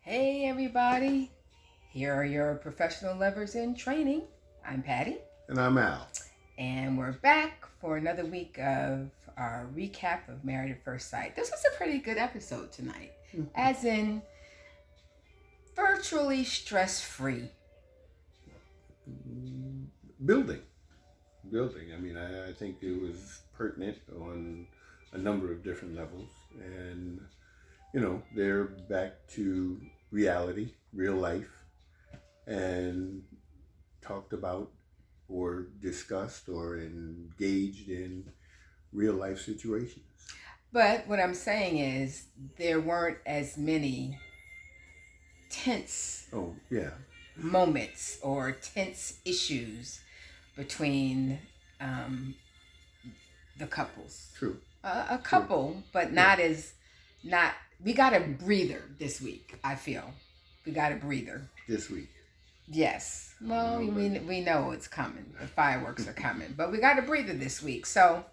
Hey everybody, here are your professional lovers in training. I'm Patty, And I'm Al. and we're back for another week of our recap of Married at First Sight. This was a pretty good episode tonight, as in virtually stress-free. Building. I mean, I think it was pertinent on a number of different levels. And, they're back to reality, real life, and talked about or discussed or engaged in real life situations. But what I'm saying is there weren't as many tense Oh, yeah. moments or tense issues between the couples. True. A couple, but not as not. We got a breather this week. I feel we got a breather This week. Yes. Well, we know it's coming. The fireworks are coming, but we got a breather this week. So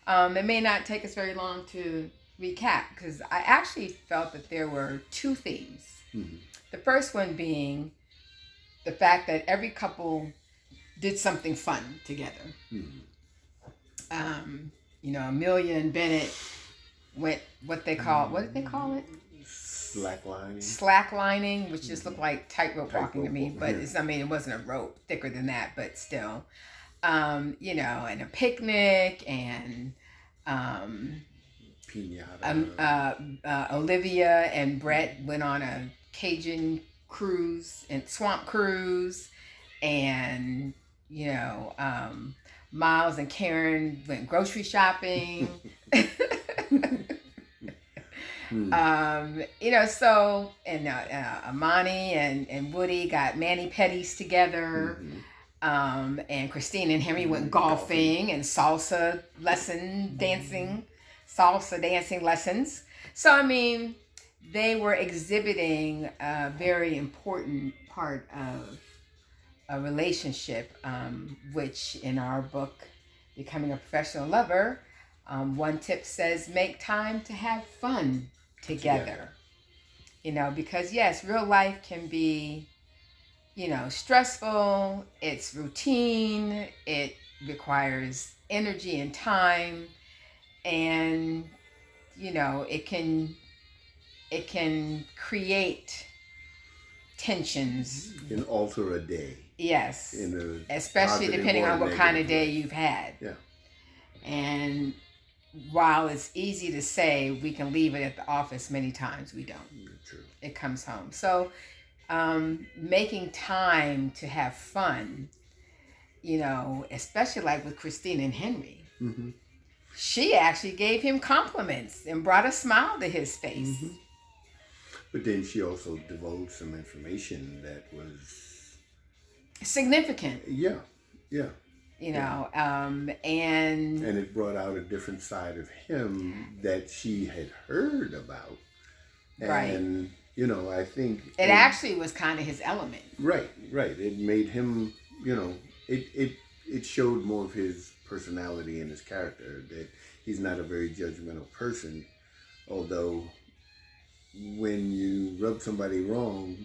it may not take us very long to recap because I actually felt that there were two themes. Mm-hmm. The first one being the fact that every couple did something fun together. Mm-hmm. Amelia and Bennett went what did they call it? Slacklining, which just looked like tightrope walking to me, but it wasn't a rope thicker than that, but still, and a picnic and pinata. Olivia and Brett went on a Cajun cruise and swamp cruise, and Miles and Karen went grocery shopping. So Amani and Woody got mani-pedis together. Mm-hmm. And Christine and Henry went golfing and salsa dancing lessons. So I mean, they were exhibiting a very important part of a relationship, which in our book, Becoming a Professional Lover, one tip says make time to have fun together. Because yes, real life can be, stressful, it's routine, it requires energy and time, and, it can create tensions. Can alter a day. Yes. Especially depending on what kind of day you've had. Yeah. And while it's easy to say we can leave it at the office, many times we don't. True. It comes home. So making time to have fun, especially like with Christine and Henry. Mm-hmm. She actually gave him compliments and brought a smile to his face. Mm-hmm. But then she also divulged some information that was significant. Yeah. And it brought out a different side of him that she had heard about. And, I think it actually was kind of his element. Right. It made him, it showed more of his personality and his character, that he's not a very judgmental person, although when you rub somebody wrong,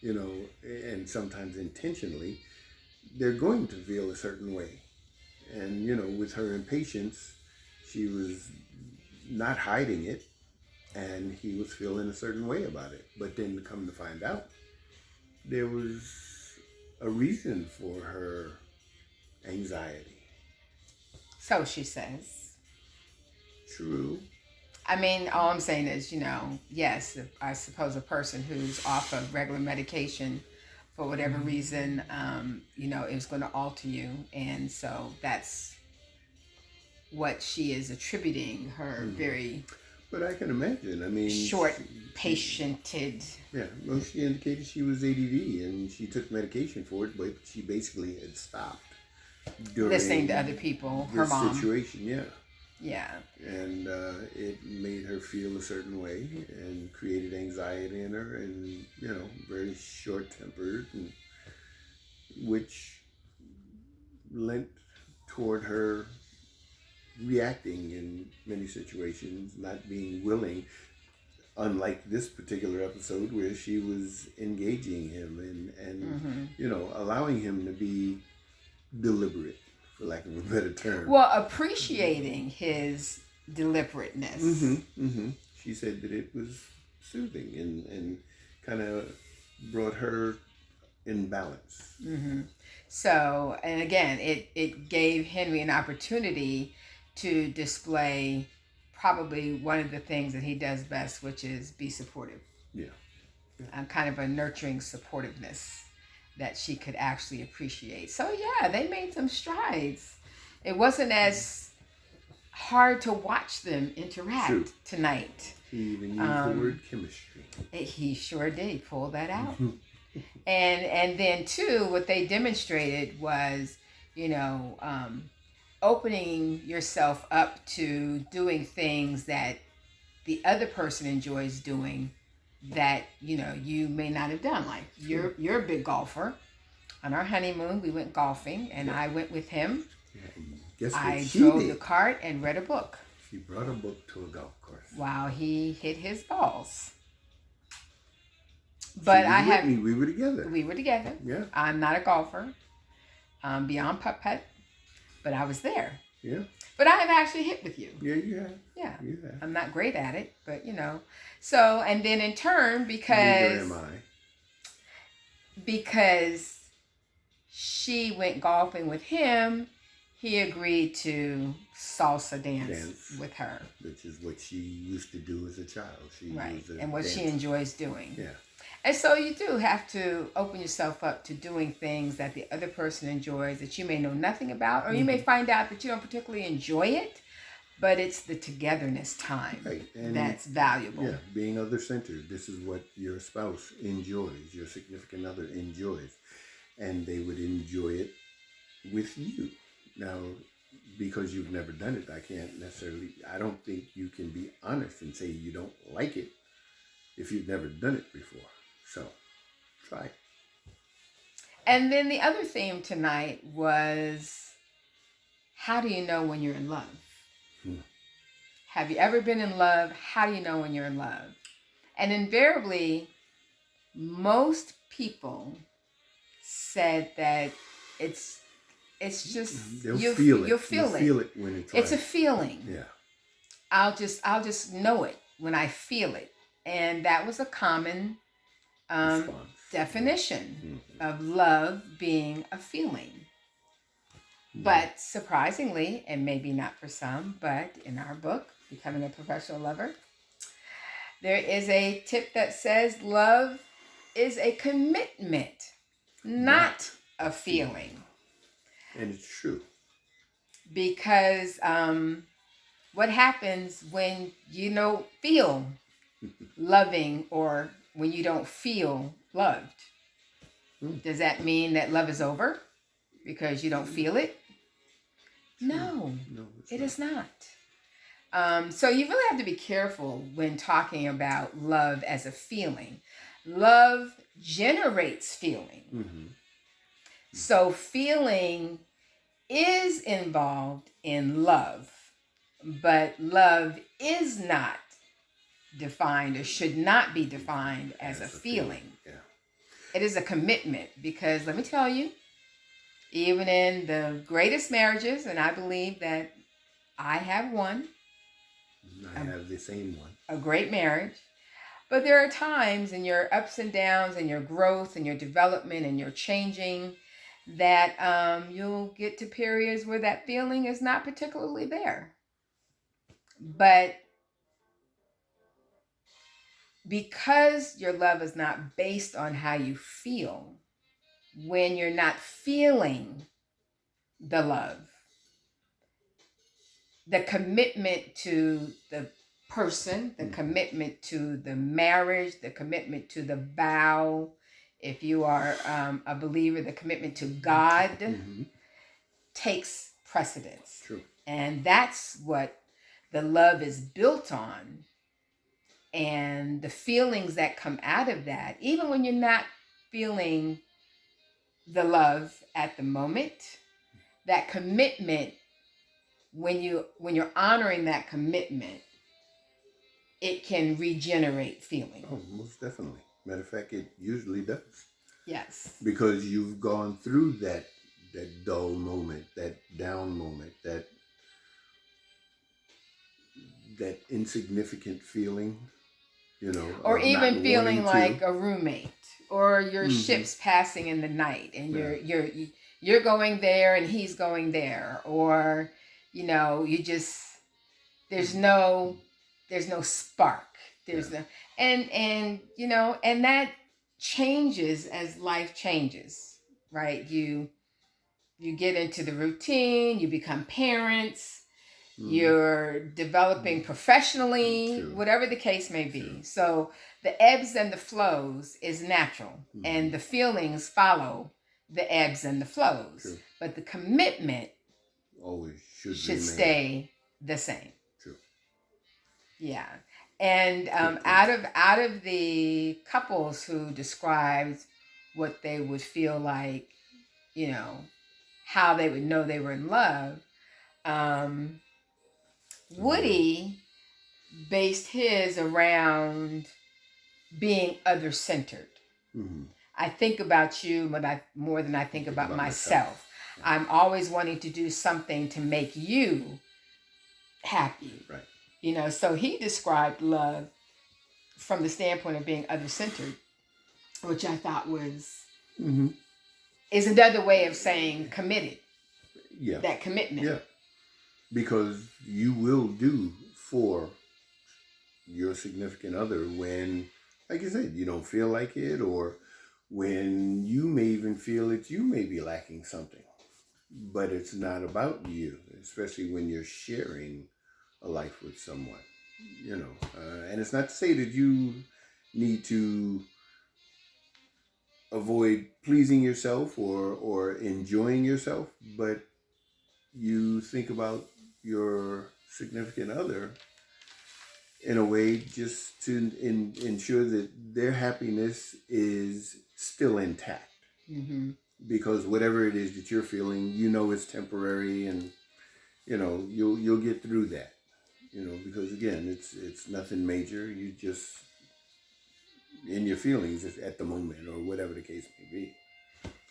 and sometimes intentionally, they're going to feel a certain way. And, with her impatience, she was not hiding it, and he was feeling a certain way about it. But then to come to find out, there was a reason for her anxiety. So she says. True. I mean, all I'm saying is, yes, I suppose a person who's off of regular medication for whatever reason, is going to alter you. And so that's what she is attributing her very... But I can imagine. I mean... patiented. Yeah. Well, she indicated she was ADD and she took medication for it, but she basically had stopped listening to other people, her mom. Situation, yeah. Yeah. And it made her feel a certain way and created anxiety in her and, very short-tempered, which lent toward her reacting in many situations, not being willing, unlike this particular episode where she was engaging him and you know, allowing him to be deliberate, for lack of a better term. Well, appreciating his deliberateness. She said that it was soothing and kind of brought her in balance. So, and again, it gave Henry an opportunity to display probably one of the things that he does best, which is be supportive. Yeah. Kind of a nurturing supportiveness that she could actually appreciate. So yeah, they made some strides. It wasn't as hard to watch them interact tonight. He even used the word chemistry. He sure did pull that out. And then too, what they demonstrated was, you know, opening yourself up to doing things that the other person enjoys doing that, you know, you may not have done. Like you're a big golfer. On our honeymoon, we went golfing, and I went with him. Yeah, and guess what I she drove did? the cart and read a book She brought a book to a golf course. while he hit his balls. But we were together. We were together. Yeah. I'm not a golfer, beyond putt-putt, but I was there. Yeah. But I have actually hit with you. Yeah, you have. Yeah. You have. I'm not great at it, but you know. So, and then in turn, Neither because am I. because she went golfing with him, he agreed to salsa dance with her. Which is what she used to do as a child. She Right. was a And what she dancer. enjoys doing. Yeah. And so you do have to open yourself up to doing things that the other person enjoys that you may know nothing about, or you may find out that you don't particularly enjoy it, but it's the togetherness time that's valuable. Yeah, being other-centered. This is what your spouse enjoys, your significant other enjoys, and they would enjoy it with you. Now, because you've never done it, I don't think you can be honest and say you don't like it if you've never done it before. So, try it. And then the other theme tonight was, how do you know when you're in love? Have you ever been in love? How do you know when you're in love? And invariably, most people said that it's just You'll feel it when it's It's right. a feeling. Yeah. I'll just know it when I feel it. And that was a common definition of love being a feeling. But surprisingly, and maybe not for some, but in our book, Becoming a Professional Lover, there is a tip that says love is a commitment, not a feeling. And it's true. Because what happens when you don't feel loving or when you don't feel loved? Does that mean that love is over because you don't feel it? No, it is not. So you really have to be careful when talking about love as a feeling. Love generates feeling. So feeling is involved in love, but love is not defined or should not be defined as a feeling. Yeah. It is a commitment, because let me tell you, even in the greatest marriages, and I believe that I have one. I have the same one. A great marriage. But there are times in your ups and downs and your growth and your development and your changing that you'll get to periods where that feeling is not particularly there. But because your love is not based on how you feel, when you're not feeling the love, the commitment to the person, the commitment to the marriage, the commitment to the vow, if you are a believer, the commitment to God takes precedence. True. And that's what the love is built on. And the feelings that come out of that, even when you're not feeling the love at the moment, that commitment, when you're honoring that commitment, it can regenerate feeling. Oh, most definitely. Matter of fact, it usually does. Yes. Because you've gone through that dull moment, that down moment, that insignificant feeling, Or of not even feeling wanting to. like a roommate, or your Mm-hmm. ships passing in the night, and Yeah. you're going there and he's going there, or you just there's no spark. Yeah. There's no and that changes as life changes, right? You get into the routine, you become parents, Mm-hmm. you're developing professionally, True. whatever the case may be. True. So the ebbs and the flows is natural, Mm-hmm. and the feelings follow the ebbs and the flows. True. But the commitment Always should remain. stay the same. True. Yeah. And Good point. out of the couples who described what they would feel like, how they would know they were in love, Woody based his around being other centered. Mm-hmm. I think about you more than I think about myself. Yeah. I'm always wanting to do something to make you happy. Right. So he described love from the standpoint of being other centered, which I thought Mm-hmm. is another way of saying committed. Yeah. That commitment. Yeah. Because you will do for your significant other when, like you said, you don't feel like it, or when you may even feel that you may be lacking something. But it's not about you, especially when you're sharing a life with someone, and it's not to say that you need to avoid pleasing yourself or enjoying yourself, but you think about your significant other in a way just to ensure that their happiness is still intact. Mm-hmm. Because whatever it is that you're feeling, it's temporary, and you'll get through that. Because again, it's nothing major. You just in your feelings at the moment, or whatever the case may be.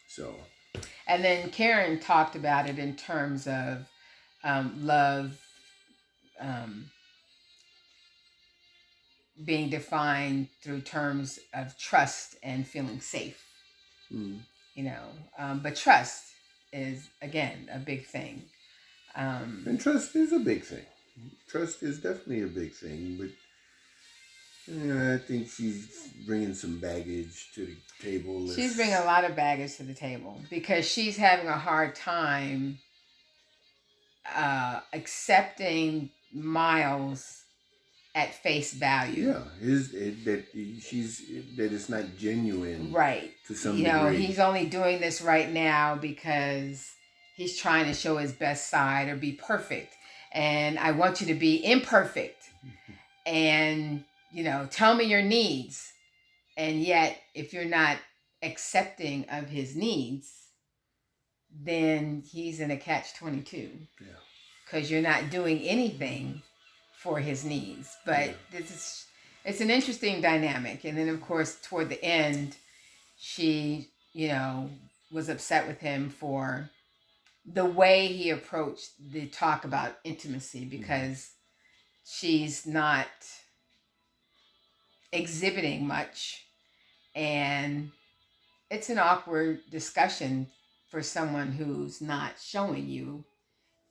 So. And then Karen talked about it in terms of love being defined through terms of trust and feeling safe. Mm. But trust is, again, a big thing. And trust is a big thing. Trust is definitely a big thing, but I think she's bringing some baggage to the table. She's bringing a lot of baggage to the table because she's having a hard time accepting Miles at face value. Yeah, that it's not genuine, right? To some degree, he's only doing this right now because he's trying to show his best side or be perfect, and I want you to be imperfect, and tell me your needs, and yet if you're not accepting of his needs, then he's in a catch-22. Yeah, because you're not doing anything for his needs. But it's an interesting dynamic. And then, of course, toward the end, she, was upset with him for the way he approached the talk about intimacy, because she's not exhibiting much. And it's an awkward discussion for someone who's not showing you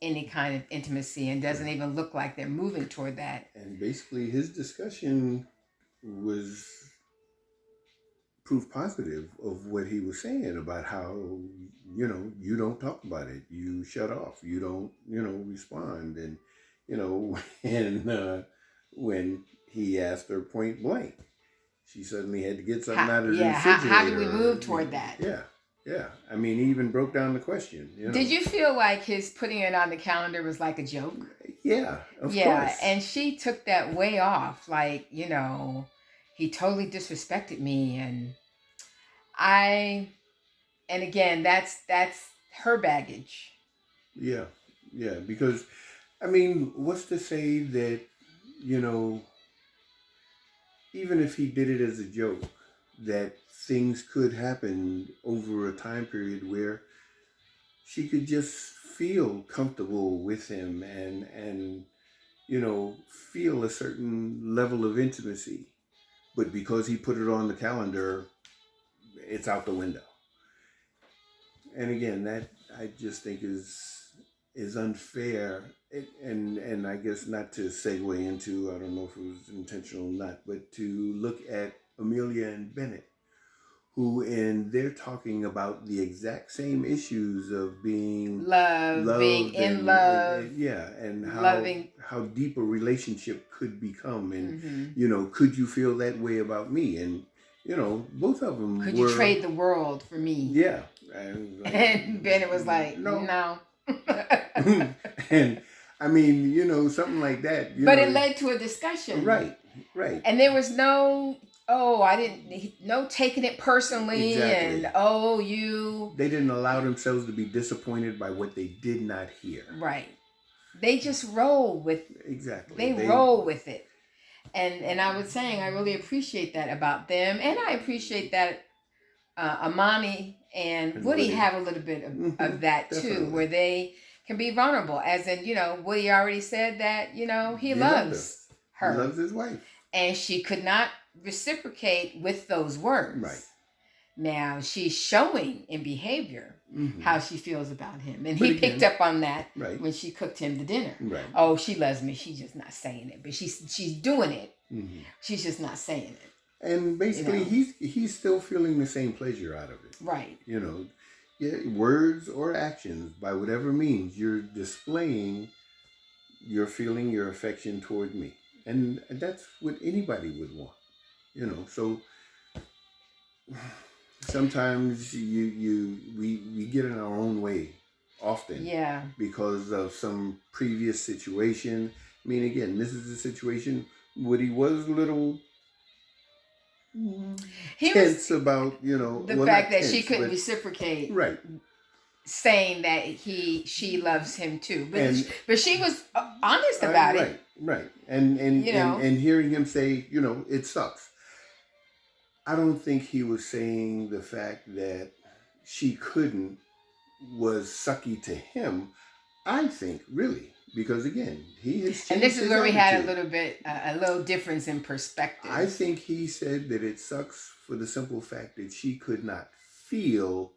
any kind of intimacy and doesn't even look like they're moving toward that. And basically his discussion was proof positive of what he was saying about how, you don't talk about it. You shut off. You don't, respond. And, and when he asked her point blank, she suddenly had to get something out of the refrigerator. How do we move toward that? Yeah. Yeah, I mean, he even broke down the question. Did you feel like his putting it on the calendar was like a joke? Yeah, of course. Yeah, and she took that way off. Like, he totally disrespected me, and again, that's her baggage. Yeah, because, I mean, what's to say that, even if he did it as a joke, that things could happen over a time period where she could just feel comfortable with him and feel a certain level of intimacy. But because he put it on the calendar, it's out the window. And again, that I just think is unfair. And I guess not to segue into, I don't know if it was intentional or not, but to look at Amelia and Bennett, who and they're talking about the exact same issues of being being loved in love, and loving. how deep a relationship could become, and Mm-hmm. could you feel that way about me? And both of them Could were, you trade the world for me? yeah, and, And Bennett was like, no. no. And I mean, something like that. But it led to a discussion. Right. And there was no, no taking it personally. Exactly. And, you. They didn't allow themselves to be disappointed by what they did not hear. Right. They just roll with. Exactly. They roll with it. And I was saying, I really appreciate that about them. And I appreciate that Amani and Woody have a little bit of that too, where they can be vulnerable. As in, Woody already said that, he loves her. He loves his wife. And she could not reciprocate with those words. Right. Now she's showing in behavior how she feels about him. And he picked up on that when she cooked him the dinner. Right. Oh, she loves me. She's just not saying it. But she's doing it. Mm-hmm. She's just not saying it. And basically he's still feeling the same pleasure out of it. Right. Words or actions, by whatever means, you're displaying your feeling, your affection toward me. And that's what anybody would want. So sometimes we get in our own way often. Yeah. Because of some previous situation. I mean, again, this is a situation Woody was a little tense about, the fact that she couldn't reciprocate. Right. Saying that she loves him too. But she was honest about it. Right. And hearing him say, it sucks. I don't think he was saying the fact that she couldn't was sucky to him. I think, really, because again, he has changed. And this is where we had attitude. a little difference in perspective. I think he said that it sucks for the simple fact that she could not feel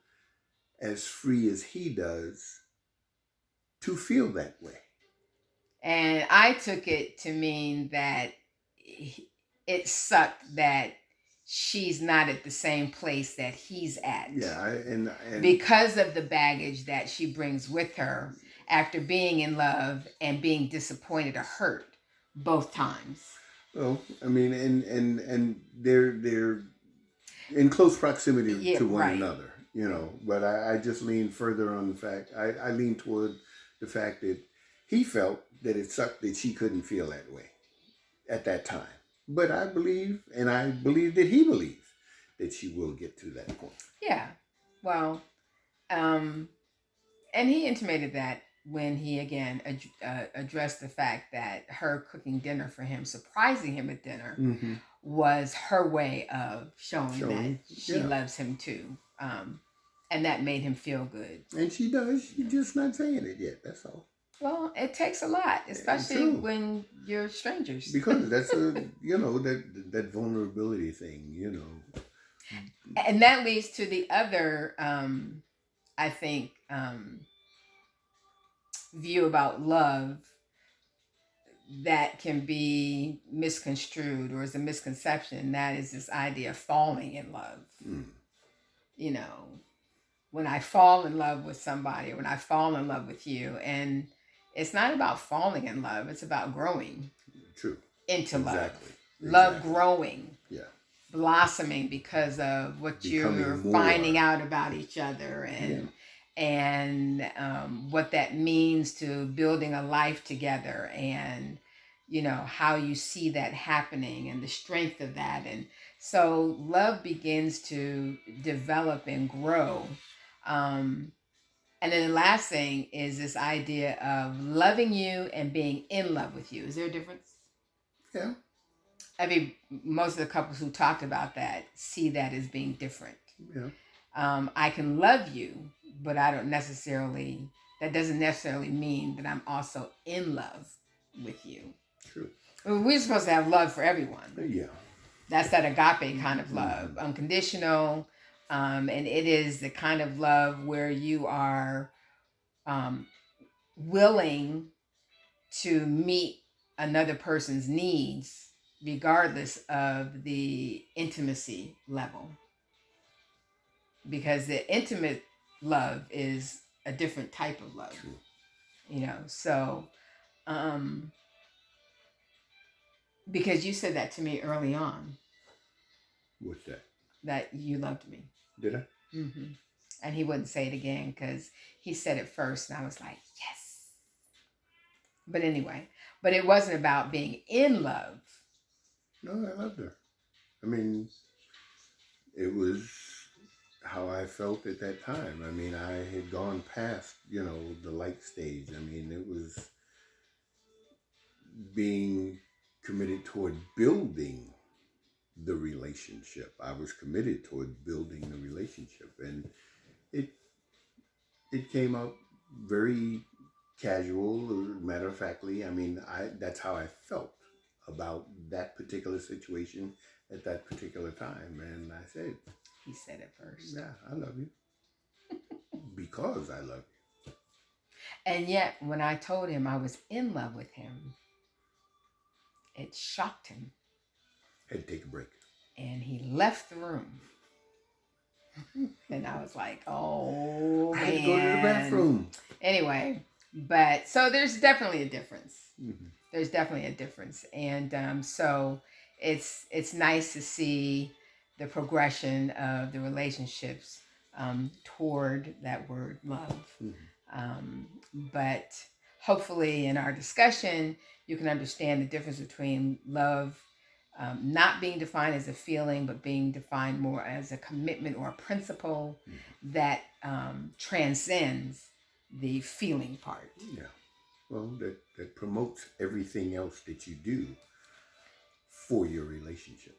as free as he does to feel that way. And I took it to mean that it sucked that she's not at the same place that he's at. Yeah, and because of the baggage that she brings with her after being in love and being disappointed or hurt both times. Well, I mean, and they're in close proximity to one another, But I just lean further on the fact. I lean toward the fact that he felt that it sucked that she couldn't feel that way at that time. But I believe that he believes that she will get to that point. Yeah. Well, and he intimated that when he again addressed the fact that her cooking dinner for him, surprising him at dinner, was her way of showing that she loves him too. And that made him feel good. And she does. She's just not saying it yet. That's all. Well, it takes a lot, especially when you're strangers. Because that's that vulnerability thing, And that leads to the other, I think, view about love that can be misconstrued or is a misconception. That is this idea of falling in love. When I fall in love with somebody, or when I fall in love with you, and it's not about falling in love. It's about growing. True. Into love. Love growing. Yeah. Blossoming because of what you're finding out about each other and what that means to building a life together and, how you see that happening and the strength of that. And so love begins to develop and grow. And then the last thing is this idea of loving you and being in love with you. Is there a difference? Yeah. most of the couples who talked about that see that as being different. Yeah. I can love you, but that doesn't necessarily mean that I'm also in love with you. True. I mean, we're supposed to have love for everyone. Yeah. That's that agape kind of love, unconditional. And it is the kind of love where you are willing to meet another person's needs regardless of the intimacy level. Because the intimate love is a different type of love. True. So because you said that to me early on. What's that? That you loved me. Did I? Mm-hmm. And he wouldn't say it again because he said it first, and I was like, yes. But anyway, it wasn't about being in love. No, I loved her. I mean, it was how I felt at that time. I mean, I had gone past, the like stage. I mean, it was being committed toward building the relationship. I was committed toward building the relationship, and it came out very casual, matter of factly. I mean, that's how I felt about that particular situation at that particular time, and I said, he said it first. Yeah, I love you because I love you. And yet, when I told him I was in love with him, it shocked him. Had to take a break. And he left the room. And I was like, oh, I had to go to the bathroom. Anyway, but so there's definitely a difference. Mm-hmm. There's definitely a difference. And so it's nice to see the progression of the relationships toward that word love. Mm-hmm. But hopefully in our discussion, you can understand the difference between love not being defined as a feeling, but being defined more as a commitment or a principle that transcends the feeling part. Yeah. Well, that promotes everything else that you do for your relationship.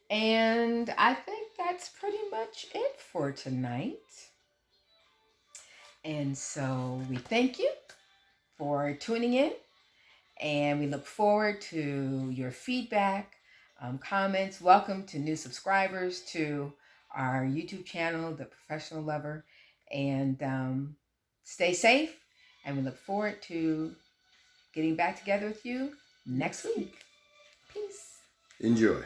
And I think that's pretty much it for tonight. And so we thank you for tuning in. And we look forward to your feedback, comments. Welcome to new subscribers to our YouTube channel, The Professional Lover. And stay safe. And we look forward to getting back together with you next week. Peace. Enjoy.